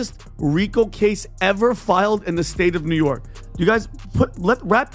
largest RICO case ever filed in the state of New York. You guys wrap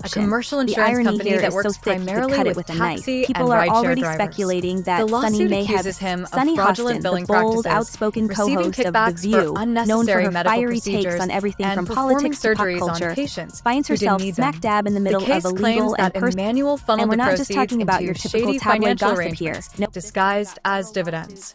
corruption. commercial The insurance irony company here that is works so thick you primarily could cut it with with a knife. taxi People and are rideshare already drivers. speculating that The Sunny lawsuit may have accuses him of Sunny fraudulent Hostin, billing the bold, practices, outspoken receiving co-host of The kickbacks View, for known for unnecessary her medical fiery takes procedures on everything and from performing politics to pop surgeries on culture, patients finds who didn't herself need smack them. dab in the middle The case of a claims legal that and Emmanuel funneled and we're the not just proceeds talking about into your typical shady tabloid financial gossip here. arrangements No. disguised as dividends.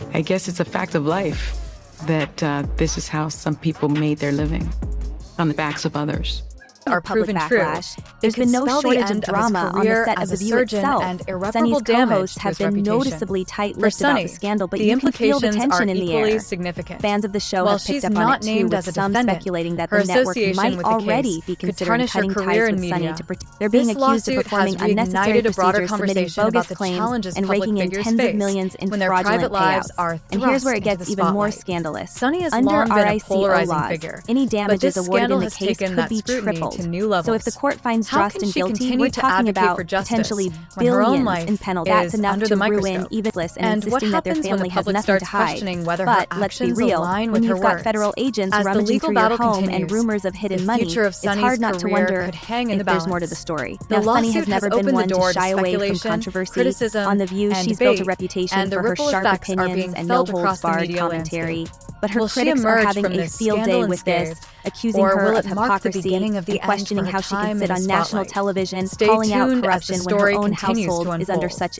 I guess it's a fact of life that this is how some people made their living, on the backs of others. are public proven true. backlash. It There's could been no spell the shortage of end his drama on the career set of as The a View surgeon itself. and irreparable Sunny's damage co-hosts to have his been reputation. noticeably For tight-lipped about Sunny, the scandal, but the you can feel the implications tension are in the equally air. significant. Fans of the show While have picked she's up on not it too, named with as a some defendant, speculating that her the network association might with the already case be could considering tarnish her cutting career ties in with Sunny media. to they're being This accused of lawsuit performing has unnecessary reignited a broader procedures, submitting conversation about bogus the claims, challenges and public raking in figures tens of face millions in when their fraudulent private lives payouts. are And here's where it thrust gets into the even more spotlight. scandalous. Sunny has Under long been a RICO polarizing laws, figure, any but damages this awarded in scandal the has case taken could that be scrutiny tripled. to new levels. So if the court finds How Justin can she guilty, continue we're to talking advocate about for justice potentially when her own billions life in penalties. is That's enough under to the ruin microscope? even and And what insisting that their happens when the family has public nothing starts to hide. questioning whether But her let's be actions real, align when with her you've got words? federal agents As the rummaging legal through your battle home and continues, rumors of hidden the money, future of it's Sunny's hard not to career wonder could hang in if the there's more to balance. the story. The Now, Sunny lawsuit has never has been opened one the door to shy away from speculation, controversy. criticism, On The View, and she's built a debate, reputation and the for her ripple sharp effects are opinions being and felt no holds across the barred media commentary. landscape. But her Will she critics are emerge having from a this field day scandal with this, unscathed, accusing or her will of it mark the hypocrisy beginning of the and end questioning for her how she can time sit in the on national spotlight? television Stay calling out tuned as the corruption when her story own continues to household is under unfold. such